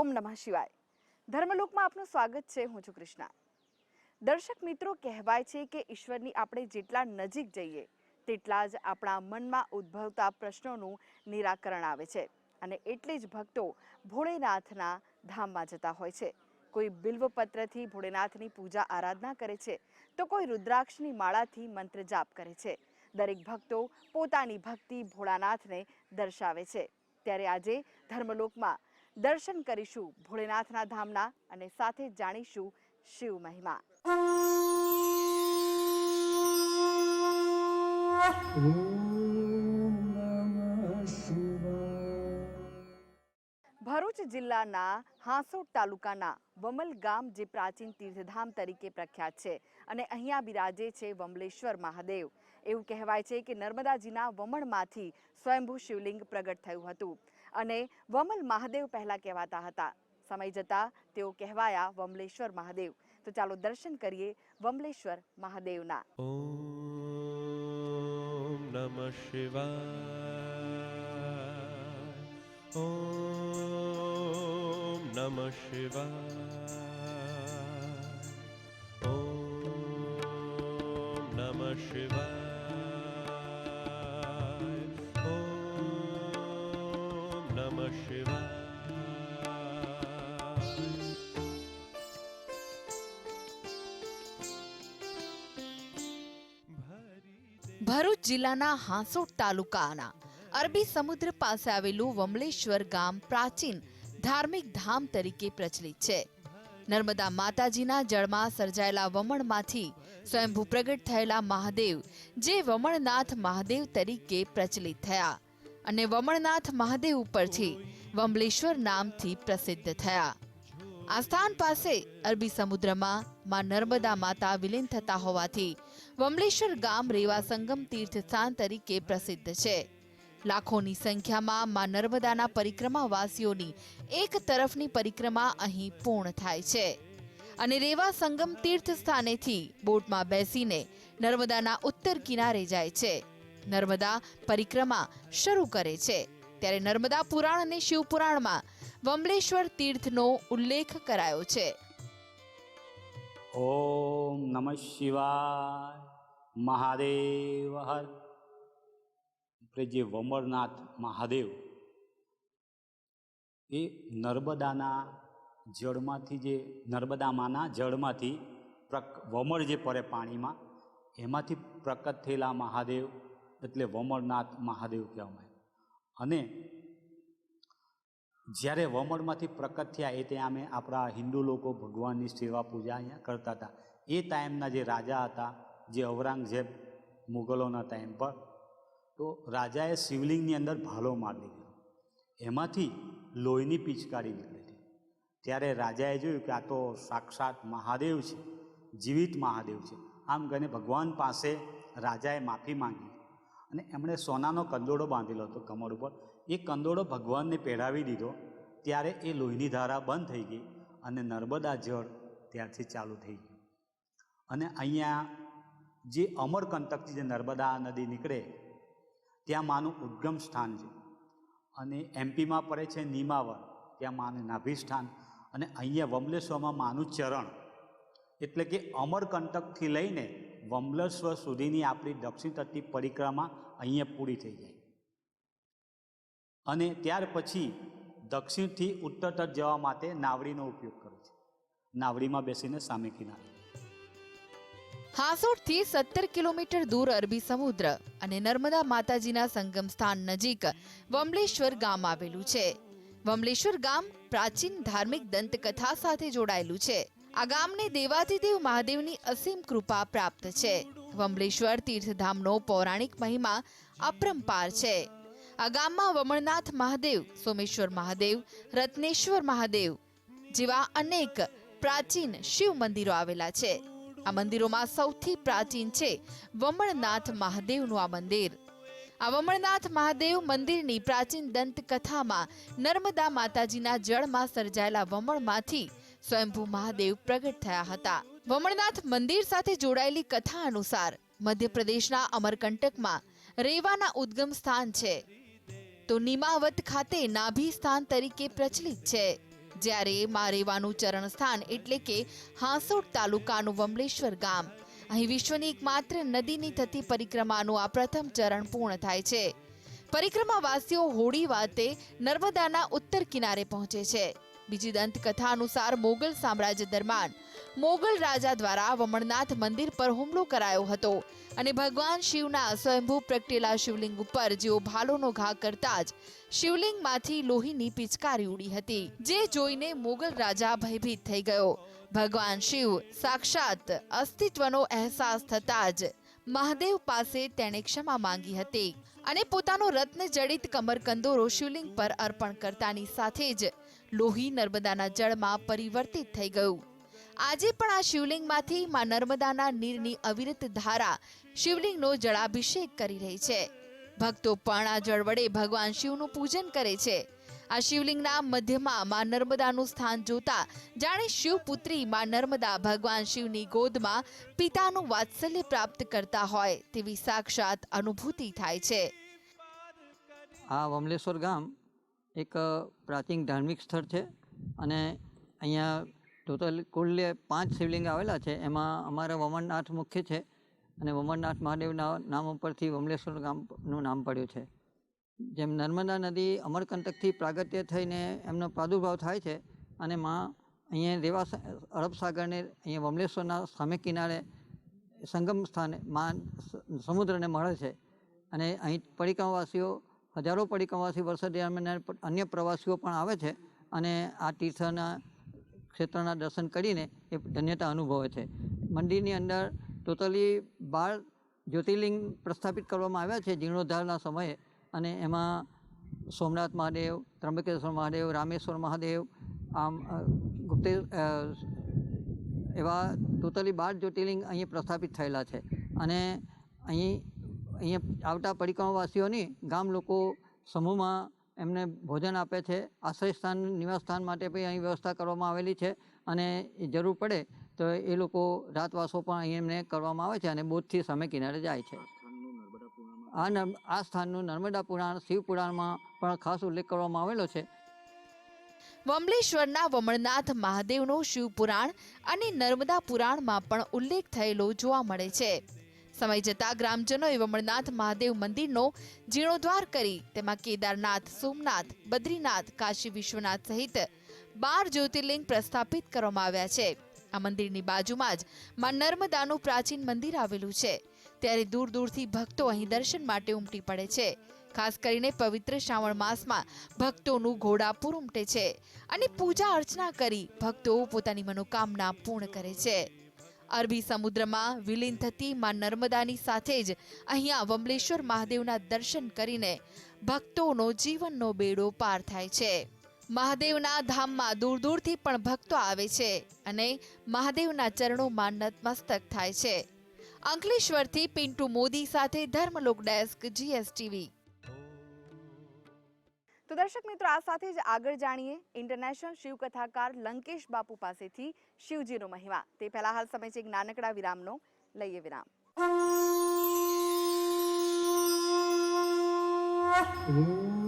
ઓમ નમઃ શિવાય. ધર્મલોકમાં આપનું સ્વાગત છે. હું છું કૃષ્ણા. દર્શક મિત્રો, કહેવાય છે કે ઈશ્વરની આપણે જેટલા નજીક જઈએ તેટલા જ આપણા મનમાં ઉદ્ભવતા પ્રશ્નોનું નિરાકરણ આવે છે. અને એટલે જ ભક્તો ભોળેનાથના ધામમાં જતા હોય છે. કોઈ બિલ્વપત્રથી ભોળેનાથની પૂજા આરાધના કરે છે, તો કોઈ રુદ્રાક્ષની માળાથી મંત્ર જાપ કરે છે. દરેક ભક્તો પોતાની ભક્તિ ભોળાનાથને દર્શાવે છે. ત્યારે આજે ધર્મલોકમાં દર્શન કરીશું ભોળેનાથના ધામના અને સાથે જાણીશું શિવ મહિમા. ભરૂચ જિલ્લાના હાંસોટ તાલુકાના વમલ ગામ જે પ્રાચીન તીર્થધામ તરીકે પ્રખ્યાત છે અને અહીંયા બિરાજે છે વમલેશ્વર મહાદેવ. એવું કહેવાય છે કે નર્મદાજીના વમણમાંથી સ્વયંભૂ શિવલિંગ પ્રગટ થયું હતું અને વમલ મહાદેવ પહેલા કહેવાતા હતા. સમય જતા તેઓ કહેવાયા વમલેશ્વર મહાદેવ. તો ચાલો દર્શન કરીએ વમલેશ્વર મહાદેવના. ઓમ નમઃ શિવાય. ઓમ નમઃ શિવાય. ઓમ નમઃ શિવાય. ઓમ નમઃ શિવાય. ભરૂચ જિલ્લાના હાંસોટ તાલુકાના અરબી સમુદ્ર પાસે આવેલું વમલેશ્વર ગામ પ્રાચીન ધાર્મિક ધામ તરીકે પ્રચલિત છે. નર્મદા માતાજીના જળમાં સર્જાયેલા વમણમાંથી સ્વયંભૂ પ્રગટ થયેલા મહાદેવ જે વમણનાથ મહાદેવ તરીકે પ્રચલિત થયા અને વમણનાથ મહાદેવ ઉપરથી વમલેશ્વર નામથી પ્રસિદ્ધ થયા. આ સ્થાન પાસે અરબી સમુદ્રમાં માં નર્મદા માતા વિલીન થતા હોવાથી વમલેશ્વર ગામ રેવા સંગમ તીર્થ સ્થાન તરીકે પ્રસિદ્ધ છે. લાખોની સંખ્યામાં માં નર્મદાના પરિક્રમાવાસીઓની એક તરફની પરિક્રમા અહીં પૂર્ણ થાય છે અને રેવા સંગમ તીર્થ સ્થાનેથી બોટમાં બેસીને નર્મદાના ઉત્તર કિનારે જાય છે. નર્મદા પરિક્રમા શરૂ કરે છે ત્યારે નર્મદા પુરાણ અને શિવ પુરાણમાં વમલેશ્વર તીર્થનો ઉલ્લેખ કરાયો છે. ઓમ નમઃ શિવાય. મહાદેવ હર. આપણે જે વમરનાથ મહાદેવ એ નર્મદાના જળમાંથી જે નર્મદામાંના જળમાંથી વમળ જે પડે પાણીમાં એમાંથી પ્રકટ થયેલા મહાદેવ એટલે વમરનાથ મહાદેવ કહેવાય. અને જ્યારે વમળમાંથી પ્રકટ થયા એ ત્યાં અમે આપણા હિન્દુ લોકો ભગવાનની સેવા પૂજા અહીંયા કરતા હતા. એ ટાઈમના જે રાજા હતા, જે ઔરંગઝેબ મુગલોના ટાઈમ પર, તો રાજાએ શિવલિંગની અંદર ભાલો મારી દીધો. એમાંથી લોહીની પિચકારી નીકળેલી. ત્યારે રાજાએ જોયું કે આ તો સાક્ષાત મહાદેવ છે, જીવિત મહાદેવ છે. આમ કહીને ભગવાન પાસે રાજાએ માફી માંગી અને એમણે સોનાનો કંદોડો બાંધેલો હતો કમર ઉપર. એ કંદોડો ભગવાનને પહેરાવી દીધો. ત્યારે એ લોહીની ધારા બંધ થઈ ગઈ અને નર્મદા જળ ત્યારથી ચાલુ થઈ ગયું. અને અહીંયા જે અમરકંટકથી જે નર્મદા નદી નીકળે ત્યાં માનું ઉદ્ગમ સ્થાન છે. અને એમપીમાં પડે છે નીમાવર, ત્યાં માનું નાભી સ્થાન. અને અહીંયા વમલેશ્વરમાં માનું ચરણ, એટલે કે અમરકંટકથી લઈને વમલેશ્વર સુધીની આપણી દક્ષિણ તટની પરિક્રમા અહીંયા પૂરી થઈ જાય. અને ત્યાર પછી દક્ષિણથી ઉત્તર તટ જવા માટે નાવડીનો ઉપયોગ કરે છે. નાવડીમાં બેસીને સામે કિનારે. હાંસોટથી 17 કિલોમીટર દૂર અરબી સમુદ્ર અને નર્મદા માતાજીના સંગમ સ્થાન નજીક વમલેશ્વર ગામ આવેલું છે. વમલેશ્વર ગામ પ્રાચીન ધાર્મિક દંતકથા સાથે જોડાયેલું છે. આ ગામને દેવાધિદેવ મહાદેવની અસીમ કૃપા પ્રાપ્ત છે. વમલેશ્વર તીર્થધામનો પૌરાણિક મહિમા અપરંપાર છે. આ ગામમાં વમણનાથ મહાદેવ, સોમેશ્વર મહાદેવ, રત્નેશ્વર મહાદેવ જેવા અનેક પ્રાચીન શિવ મંદિરો આવેલા છે. આ મંદિરોમાં સૌથી પ્રાચીન છે વમણનાથ મહાદેવનું આ મંદિર. આ વમણનાથ મહાદેવ મંદિરની પ્રાચીન દંતકથામાં નર્મદા માતાજીના જળમાં સર્જાયેલા વમણમાંથી સ્વયંભૂ મહાદેવ પ્રગટ થયા હતા. વમણનાથ મંદિર સાથે જોડાયેલી કથા અનુસાર મધ્યપ્રદેશના અમરકંટકમાં રેવાના ઉદ્ગમ સ્થાન છે, તો નિમાવત ખાતે નાભી સ્થાન તરીકે પ્રચલિત છે. જ્યારે મારેવાનું ચરણ સ્થાન એટલે કે હાંસોટ તાલુકાનું વમલેશ્વર ગામ. અહીં વિશ્વની એકમાત્ર નદીની થતી પરિક્રમાનું આ પ્રથમ ચરણ પૂર્ણ થાય છે. પરિક્રમાવાસીઓ હોળી વાતે નર્મદાના ઉત્તર કિનારે પહોંચે છે. બીજી દંતકથા અનુસાર મોગલ સામ્રાજ્ય દરમિયાન મોગલ રાજા દ્વારા વમણનાથ મંદિર પર હુમલો કરાયો હતો અને ભગવાન શિવના સ્વયંભૂ પ્રગટેલા શિવલિંગ ઉપર જેઓ ભાલોનો ઘા કરતા જ શિવલિંગમાંથી લોહીની પિચકારી ઉડી હતી, જે જોઈને મોગલ રાજા ભયભીત થઈ ગયો. ભગવાન શિવ સાક્ષાત અસ્તિત્વનો અહેસાસ થતા જ મહાદેવ પાસે તેણે ક્ષમા માંગી હતી અને પોતાનો રત્ન જડિત કમરકંદોરો શિવલિંગ પર અર્પણ કરતાની સાથે જ લોહી નર્મદાના જળમાં પરિવર્તિત થઈ ગયું. આજે પણ આ શિવલિંગમાંથી માં નર્મદાના નીરની અવિરત ધારા શિવલિંગનો જળાભિષેક કરી રહી છે. ભક્તો પણ આ જળ વડે ભગવાન શિવનું પૂજન કરે છે. આ શિવલિંગના મધ્યમાં માં નર્મદાનું સ્થાન જોતા જાણે શિવપુત્રી માં નર્મદા ભગવાન શિવની ગોદમાં પિતાનું વાત્સલ્ય પ્રાપ્ત કરતા હોય તેવી સાક્ષાત અનુભૂતિ થાય છે. આ વમલેશ્વર ગામ એક પ્રાચીન ધાર્મિક સ્થળ છે અને અહીંયા ટોટલ કુલ 5 શિવલિંગ આવેલા છે. એમાં અમારા વમણનાથ મુખ્ય છે અને વમણનાથ મહાદેવના નામ ઉપરથી વમલેશ્વર ગામનું નામ પડ્યું છે. જેમ નર્મદા નદી અમરકંટકથી પ્રાગટ્ય થઈને એમનો પ્રાદુર્ભાવ થાય છે અને માં અહીંયા દેવા અરબ સાગરને અહીંયા વમલેશ્વરના સામે કિનારે સંગમ સ્થાને માં સમુદ્રને મળે છે અને અહીં પરિક્રમાવાસીઓ હજારો પરિક્રમાવાસી વર્ષ દરમિયાન અન્ય પ્રવાસીઓ પણ આવે છે અને આ તીર્થના ક્ષેત્રના દર્શન કરીને એ ધન્યતા અનુભવે છે. મંદિરની અંદર ટોટલી 12 જ્યોતિર્લિંગ પ્રસ્થાપિત કરવામાં આવ્યા છે જીર્ણોદ્ધારના સમયે અને એમાં સોમનાથ મહાદેવ, ત્રંબકેશ્વર મહાદેવ, રામેશ્વર મહાદેવ, આમ ગુપ્તે એવા ટોટલી 12 જ્યોતિર્લિંગ અહીં પ્રસ્થાપિત થયેલા છે અને અહીંયા આવતા પરિક્રમાવાસીઓની ગામ લોકો સમૂહમાં એમને ભોજન આપે છે. આશ્રય સ્થાન, નિવાસ સ્થાન માટે પણ અહીં વ્યવસ્થા કરવામાં આવેલી છે અને જરૂર પડે તો એ લોકો રાતવાસો પણ અહીં એમને કરવામાં આવે છે અને બોટથી સામે કિનારે જાય છે. આ સ્થાનનું નર્મદા પુરાણ, શિવ પુરાણમાં પણ ખાસ ઉલ્લેખ કરવામાં આવેલો છે. વમલેશ્વરના વમણનાથ મહાદેવનો શિવ પુરાણ અને નર્મદા પુરાણમાં પણ ઉલ્લેખ થયેલો જોવા મળે છે. સમય જતા ગ્રામજનોએ વમણનાથ મહાદેવ મંદિરનો જીર્ણોદ્ધાર કરી તેમાં કેદારનાથ, સોમનાથ, બદ્રીનાથ, કાશી વિશ્વનાથ સહિત 12 જ્યોતિર્લિંગ પ્રસ્થાપિત કરવામાં આવ્યા છે. આ મંદિરની બાજુમાં જ માં નર્મદાનું પ્રાચીન મંદિર આવેલું છે, ત્યારે દૂર દૂરથી ભક્તો અહીં દર્શન માટે ઉમટી પડે છે. ખાસ કરીને પવિત્ર શ્રાવણ માસમાં ભક્તોનું ઘોડાપુર ઉમટે છે અને પૂજા અર્ચના કરી ભક્તો પોતાની મનોકામના પૂર્ણ કરે છે. અરબી સમુદ્રમાં વિલીન થતી માં નર્મદાની સાથે જ અહીંયા વમલેશ્વર મહાદેવના દર્શન કરીને ભક્તોનો જીવનનો બેડો પાર થાય છે. મહાદેવના ધામમાં દૂર દૂરથી પણ ભક્તો આવે છે અને મહાદેવના ચરણોમાં નતમસ્તક થાય છે. અંકલેશ્વરથી પિન્ટુ મોદી સાથે ધર્મલોક ડેસ્ક GSTV. તો દર્શક મિત્રો, આ સાથે જ આગળ જાણીએ ઇન્ટરનેશનલ શિવકથાકાર લંકેશ બાપુ પાસેથી શિવજીનો મહિમા. તે પહેલા હાલ સમય છે એક નાનકડા વિરામનો. લઈએ વિરામ. ઓમ